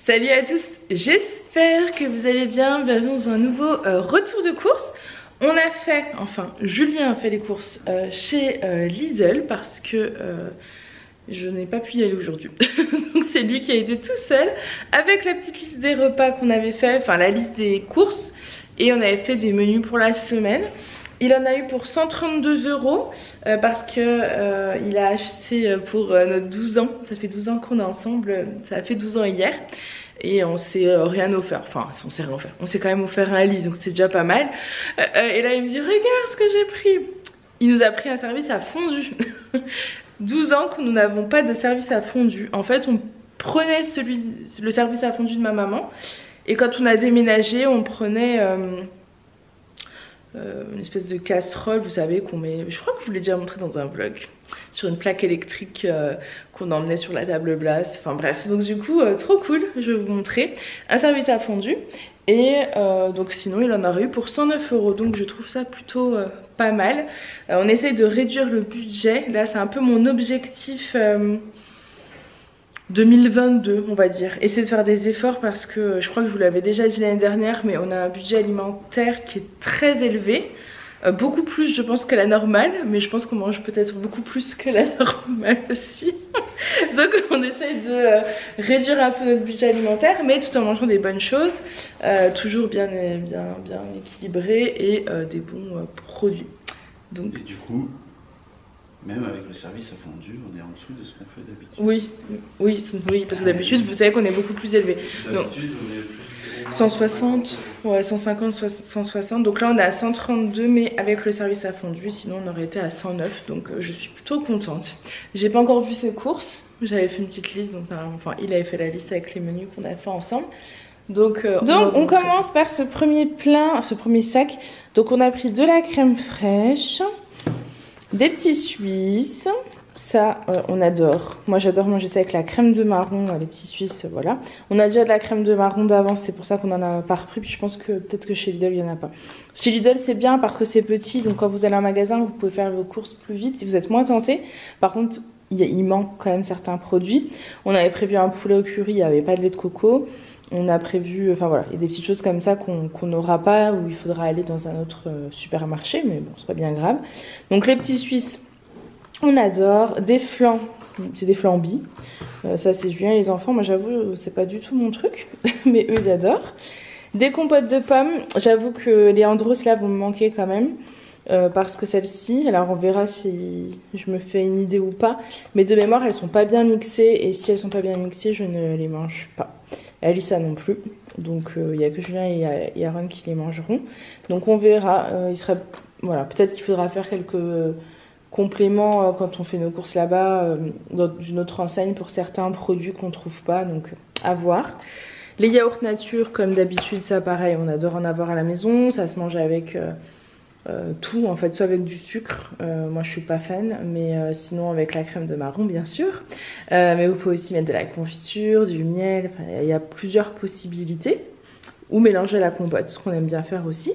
Salut à tous, j'espère que vous allez bien. Bienvenue dans un nouveau retour de course. On a fait, enfin Julien a fait les courses chez Lidl parce que je n'ai pas pu y aller aujourd'hui. Donc c'est lui qui a été tout seul avec la petite liste des repas qu'on avait fait, enfin la liste des courses, et on avait fait des menus pour la semaine. Il en a eu pour 132 € parce que il a acheté pour nos 12 ans. Ça fait 12 ans qu'on est ensemble, ça a fait 12 ans hier. Et on s'est rien offert, enfin on s'est rien offert, on s'est quand même offert un lit, donc c'est déjà pas mal. Et là il me dit regarde ce que j'ai pris. Il nous a pris un service à fondu. 12 ans que nous n'avons pas de service à fondu. En fait on prenait le service à fondu de ma maman. Et quand on a déménagé on prenait une espèce de casserole, vous savez, qu'on met, je crois que je vous l'ai déjà montré dans un vlog, sur une plaque électrique qu'on emmenait sur la table basse, enfin bref. Donc du coup, trop cool, je vais vous montrer. Un service à fondu. Et donc sinon il en aurait eu pour 109 €, donc je trouve ça plutôt pas mal. On essaye de réduire le budget, là c'est un peu mon objectif 2022 on va dire, essayer de faire des efforts parce que je crois que je vous l'avais déjà dit l'année dernière, mais on a un budget alimentaire qui est très élevé, beaucoup plus je pense que la normale, mais je pense qu'on mange peut-être beaucoup plus que la normale aussi. Donc on essaye de réduire un peu notre budget alimentaire, mais tout en mangeant des bonnes choses, toujours bien équilibré, et des bons produits. Donc... Et du coup, même avec le service à fondu, on est en dessous de ce qu'on fait d'habitude. Oui, parce que d'habitude, vous savez qu'on est beaucoup plus élevé. D'habitude, on est plus... 160, ouais, 150, 160. Donc là, on est à 132, mais avec le service à fondu, sinon on aurait été à 109. Donc je suis plutôt contente. J'ai pas encore vu ses courses. J'avais fait une petite liste, donc enfin, il avait fait la liste avec les menus qu'on a fait ensemble. Donc on commence par ce premier sac. Donc on a pris de la crème fraîche, des petits Suisses, ça on adore. Moi j'adore manger ça avec la crème de marron, les petits Suisses, voilà. On a déjà de la crème de marron d'avance, c'est pour ça qu'on en a pas repris. Puis je pense que peut-être que chez Lidl il n'y en a pas. Chez Lidl c'est bien parce que c'est petit, donc quand vous allez en magasin vous pouvez faire vos courses plus vite si vous êtes moins tenté. Par contre il manque quand même certains produits. On avait prévu un poulet au curry, il n'y avait pas de lait de coco. On a prévu, enfin voilà, il y a des petites choses comme ça qu'on n'aura pas, où il faudra aller dans un autre supermarché, mais bon, c'est pas bien grave. Donc les petits Suisses, on adore. Des flans, c'est des flambis. Ça c'est Julien et les enfants, moi j'avoue, c'est pas du tout mon truc, mais eux ils adorent. Des compotes de pommes, j'avoue que les Andros là vont me manquer quand même. Parce que celles-ci, alors on verra si je me fais une idée ou pas, mais de mémoire elles sont pas bien mixées, et si elles sont pas bien mixées je ne les mange pas. Alissa non plus, donc il n'y a que Julien et Aaron qui les mangeront, donc on verra. Voilà, peut-être qu'il faudra faire quelques compléments quand on fait nos courses là-bas dans une autre enseigne pour certains produits qu'on trouve pas, donc à voir. Les yaourts nature comme d'habitude, ça pareil, on adore en avoir à la maison, ça se mange avec tout en fait, soit avec du sucre, moi je suis pas fan, mais sinon avec la crème de marron bien sûr, mais vous pouvez aussi mettre de la confiture, du miel, enfin il y a plusieurs possibilités, ou mélanger la compote, ce qu'on aime bien faire aussi.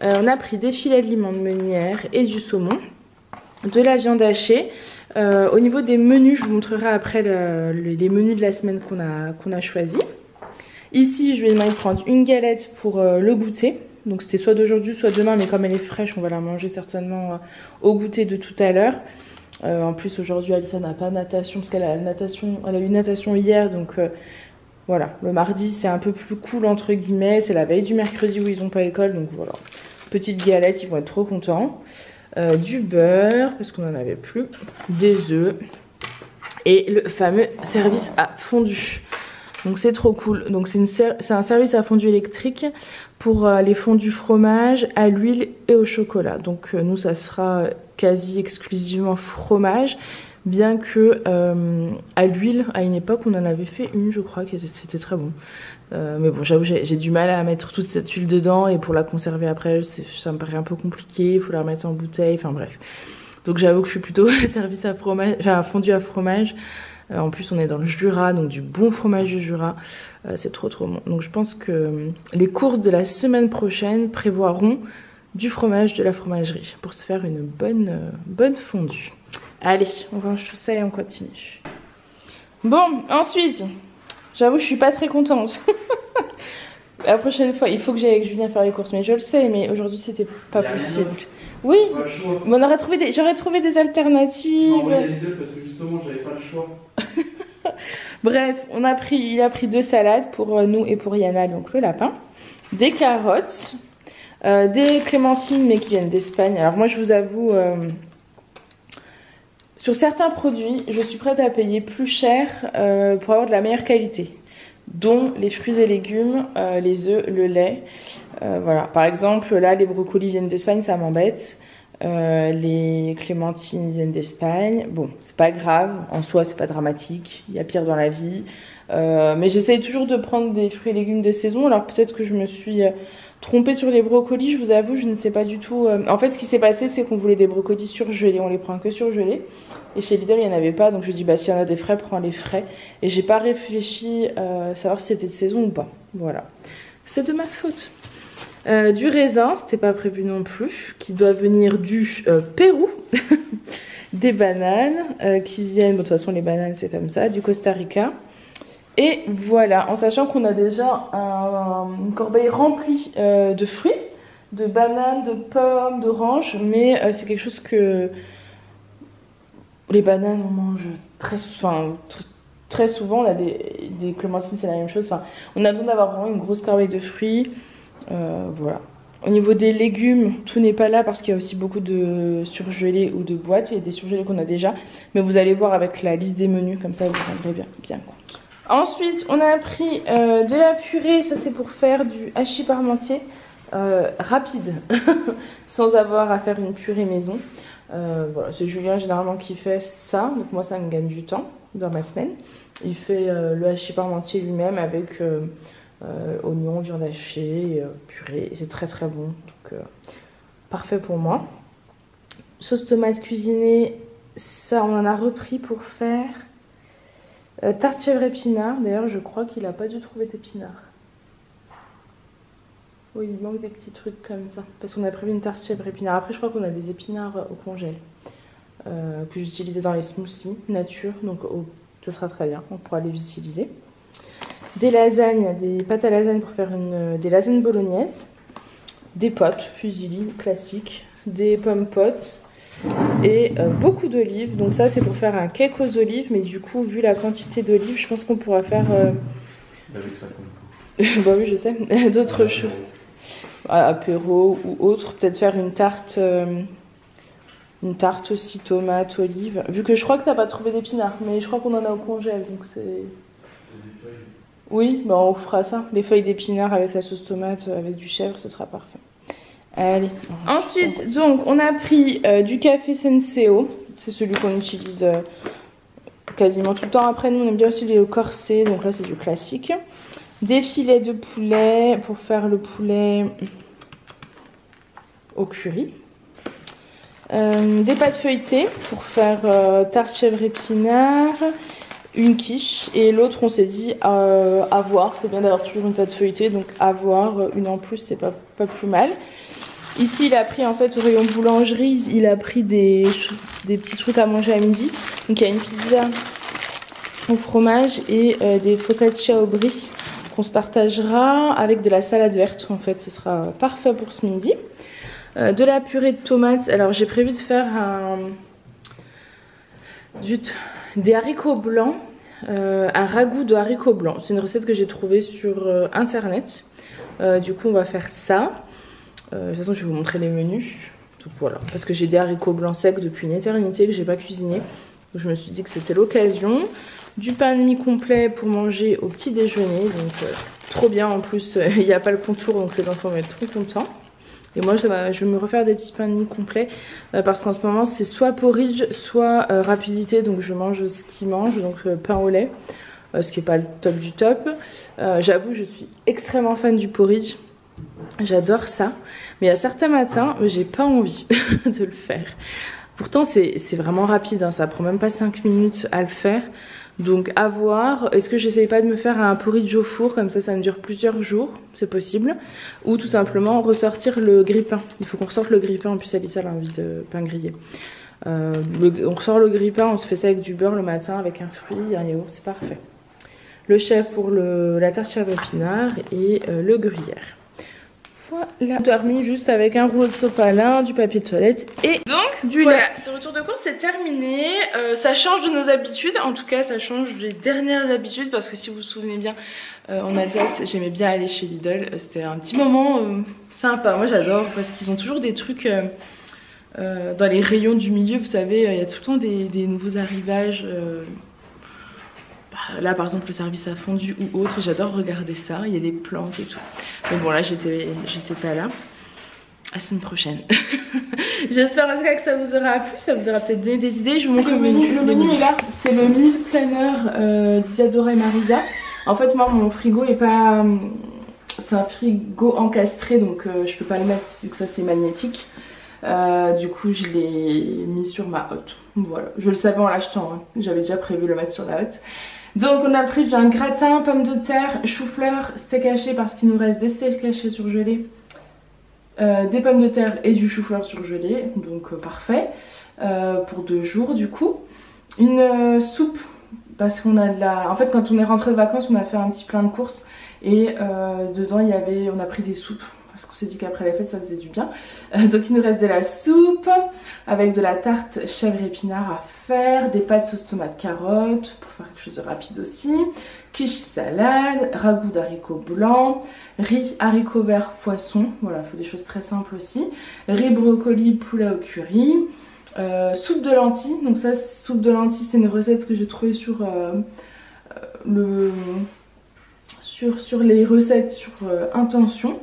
On a pris des filets de limon de meunière et du saumon, de la viande hachée. Au niveau des menus, je vous montrerai après les menus de la semaine qu'on a choisi. Ici je vais demander de prendre une galette pour le goûter. Donc c'était soit d'aujourd'hui, soit demain, mais comme elle est fraîche, on va la manger certainement au goûter de tout à l'heure. En plus aujourd'hui, Alissa n'a pas natation, parce qu'elle a eu natation hier, donc voilà. Le mardi, c'est un peu plus cool, entre guillemets. C'est la veille du mercredi où ils n'ont pas école, donc voilà. Petite galette, ils vont être trop contents. Du beurre, parce qu'on n'en avait plus. Des œufs. Et le fameux service à fondu. Donc c'est trop cool. Donc c'est un service à fondu électrique pour les fondus fromage, à l'huile et au chocolat. Donc nous ça sera quasi exclusivement fromage, bien que à l'huile, à une époque on en avait fait une, je crois que c'était très bon. Mais bon, j'avoue j'ai du mal à mettre toute cette huile dedans, et pour la conserver après ça me paraît un peu compliqué, il faut la remettre en bouteille, enfin bref. Donc j'avoue que je suis plutôt service à fromage, enfin fondu à fromage. En plus on est dans le Jura, donc du bon fromage du Jura, c'est trop bon. Donc je pense que les courses de la semaine prochaine prévoiront du fromage de la fromagerie pour se faire une bonne fondue. Allez, on range tout ça et on continue. Bon, ensuite J'avoue, je suis pas très contente. La prochaine fois, il faut que j'aille avec Julien faire les courses, mais je le sais, mais aujourd'hui c'était pas possible. Oui, mais j'aurais trouvé des alternatives. Parce que justement, j'avais pas le choix. Bref, il a pris 2 salades pour nous et pour Yana, donc le lapin, des carottes, des clémentines, mais qui viennent d'Espagne. Alors moi, je vous avoue, sur certains produits, je suis prête à payer plus cher pour avoir de la meilleure qualité, dont les fruits et légumes, les œufs, le lait. Voilà. Par exemple, là, les brocolis viennent d'Espagne, ça m'embête. Les clémentines viennent d'Espagne. Bon, c'est pas grave, en soi, c'est pas dramatique. Il y a pire dans la vie. Mais j'essaye toujours de prendre des fruits et légumes de saison. Alors peut-être que je me suis trompée sur les brocolis, je vous avoue, je ne sais pas du tout. En fait, ce qui s'est passé, c'est qu'on voulait des brocolis surgelés. On les prend que surgelés. Et chez Lidl, il n'y en avait pas. Donc je dis, bah, s'il y en a des frais, prends les frais. Et j'ai pas réfléchi à savoir si c'était de saison ou pas. Voilà. C'est de ma faute. Du raisin, c'était pas prévu non plus, qui doit venir du Pérou. Des bananes qui viennent, bon, de toute façon les bananes c'est comme ça, du Costa Rica. Et voilà, en sachant qu'on a déjà une corbeille remplie de fruits, de bananes, de pommes, d'oranges, mais c'est quelque chose que les bananes on mange très souvent. On a des clémentines, c'est la même chose. Enfin, on a besoin d'avoir vraiment une grosse corbeille de fruits. Voilà. Au niveau des légumes, tout n'est pas là parce qu'il y a aussi beaucoup de surgelés ou de boîtes. Il y a des surgelés qu'on a déjà, mais vous allez voir avec la liste des menus, comme ça vous vous rendrez bien compte. Ensuite, on a pris de la purée. Ça, c'est pour faire du hachis parmentier rapide, sans avoir à faire une purée maison. Voilà, c'est Julien généralement qui fait ça, donc moi ça me gagne du temps dans ma semaine. Il fait le hachis parmentier lui-même avec oignons, viande hachée, purée, c'est très très bon, donc parfait pour moi. Sauce tomate cuisinée, ça on en a repris pour faire tarte chèvre épinard. D'ailleurs je crois qu'il a pas dû trouver d'épinards. Oui, il manque des petits trucs comme ça, parce qu'on a prévu une tarte chèvre épinard. Après je crois qu'on a des épinards au congèle que j'utilisais dans les smoothies nature, donc ça sera très bien, on pourra les utiliser. Des lasagnes, des pâtes à lasagne pour faire des lasagnes bolognaises, des pâtes fusilli classiques, des pommes potes et beaucoup d'olives. Donc ça c'est pour faire un cake aux olives, mais du coup vu la quantité d'olives, je pense qu'on pourra faire avec ça comme bah oui je sais, d'autres choses, apéro ou autre, peut-être faire une tarte aussi tomate, olive, vu que je crois que t'as pas trouvé d'épinards, mais je crois qu'on en a au congèle, donc c'est... Oui, bah on fera ça. Les feuilles d'épinards avec la sauce tomate, avec du chèvre, ça sera parfait. Allez. Ensuite, donc, on a pris du café Senseo. C'est celui qu'on utilise quasiment tout le temps. Après, nous, on aime bien aussi les corsets. Donc là, c'est du classique. Des filets de poulet pour faire le poulet au curry. Des pâtes feuilletées pour faire tarte chèvre épinard. Une quiche, et l'autre on s'est dit à voir, c'est bien d'avoir toujours une pâte feuilletée, donc à voir une en plus, c'est pas plus mal. Ici il a pris en fait au rayon boulangerie, il a pris des petits trucs à manger à midi. Donc il y a une pizza au fromage et des focaccia au brie qu'on se partagera avec de la salade verte. En fait ce sera parfait pour ce midi. De la purée de tomates, alors j'ai prévu de faire des haricots blancs, un ragoût de haricots blancs. C'est une recette que j'ai trouvée sur internet. Du coup on va faire ça. De toute façon je vais vous montrer les menus. Donc voilà, parce que j'ai des haricots blancs secs depuis une éternité que j'ai pas cuisiné. Donc je me suis dit que c'était l'occasion. Du pain de mie complet pour manger au petit déjeuner. Donc trop bien, en plus il n'y a pas le contour, donc les enfants vont être trop contents. Et moi je vais me refaire des petits pains de mie complets parce qu'en ce moment c'est soit porridge soit rapidité, donc je mange ce qu'ils mangent, donc pain au lait, ce qui n'est pas le top du top. J'avoue je suis extrêmement fan du porridge, j'adore ça, mais il y a certains matins j'ai pas envie de le faire. Pourtant c'est vraiment rapide, hein, ça prend même pas 5 minutes à le faire. Donc à voir, est-ce que j'essaye pas de me faire un porridge au four, comme ça me dure plusieurs jours, c'est possible. Ou tout simplement ressortir le grille-pain. Il faut qu'on ressorte le grille-pain, en plus Alissa a envie de pain grillé. On ressort le grille-pain, on se fait ça avec du beurre le matin, avec un fruit, un yaourt, c'est parfait. le chef pour la tarte chèvre épinard et le gruyère. Voilà, dormi juste avec un rouleau de sopalin, du papier de toilette et donc du lait. Ce retour de course c'est terminé. Ça change de nos habitudes, en tout cas ça change des dernières habitudes parce que si vous vous souvenez bien, en Alsace j'aimais bien aller chez Lidl. C'était un petit moment sympa, moi j'adore parce qu'ils ont toujours des trucs dans les rayons du milieu, vous savez, il y a tout le temps des nouveaux arrivages. Là par exemple le service à fondu ou autre, j'adore regarder ça, il y a des plantes et tout. Mais bon là j'étais pas là. À la semaine prochaine. J'espère en tout cas que ça vous aura plu, ça vous aura peut-être donné des idées. Je vous montre le menu. Le menu est là, c'est le meal planner d'Isadora et Marisa. En fait moi mon frigo est pas... c'est un frigo encastré donc je peux pas le mettre vu que ça c'est magnétique. Du coup je l'ai mis sur ma hotte. Voilà, je le savais en l'achetant, hein. J'avais déjà prévu le mettre sur la hotte. Donc on a prévu un gratin, pommes de terre, chou-fleur, steak haché parce qu'il nous reste des steaks hachés surgelés, des pommes de terre et du chou-fleur surgelé, donc parfait, pour 2 jours du coup. Une soupe parce qu'on a de la... En fait quand on est rentré de vacances on a fait un petit plein de courses et dedans il y avait... on a pris des soupes. Parce qu'on s'est dit qu'après la fête ça faisait du bien. Donc il nous reste de la soupe avec de la tarte chèvre épinard à faire, des pâtes sauce tomate carotte pour faire quelque chose de rapide aussi, quiche salade, ragoût d'haricots blancs, riz haricots verts poisson, voilà, il faut des choses très simples aussi, riz brocoli poulet au curry, soupe de lentilles. Donc ça, soupe de lentilles c'est une recette que j'ai trouvée sur les recettes sur Intention.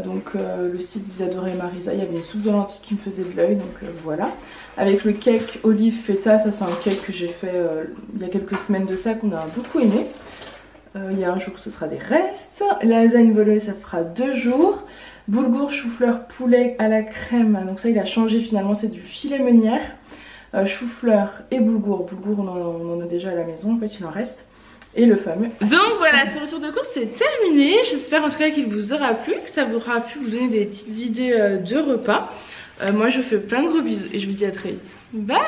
Donc le site d'Isadora et Marisa, il y avait une soupe de lentilles qui me faisait de l'œil, donc voilà. Avec le cake olive feta, ça c'est un cake que j'ai fait il y a quelques semaines de ça, qu'on a beaucoup aimé. Il y a un jour ce sera des restes. Lasagne volaille ça fera 2 jours. Boulgour chou-fleur poulet à la crème, donc ça il a changé finalement, c'est du filet meunière. Chou-fleur et boulgour, boulgour on en a déjà à la maison, en fait il en reste. Et le fameux. Donc voilà, ce retour de course c'est terminé. J'espère en tout cas qu'il vous aura plu, que ça vous aura pu vous donner des petites idées de repas. Moi je vous fais plein de gros bisous et je vous dis à très vite. Bye.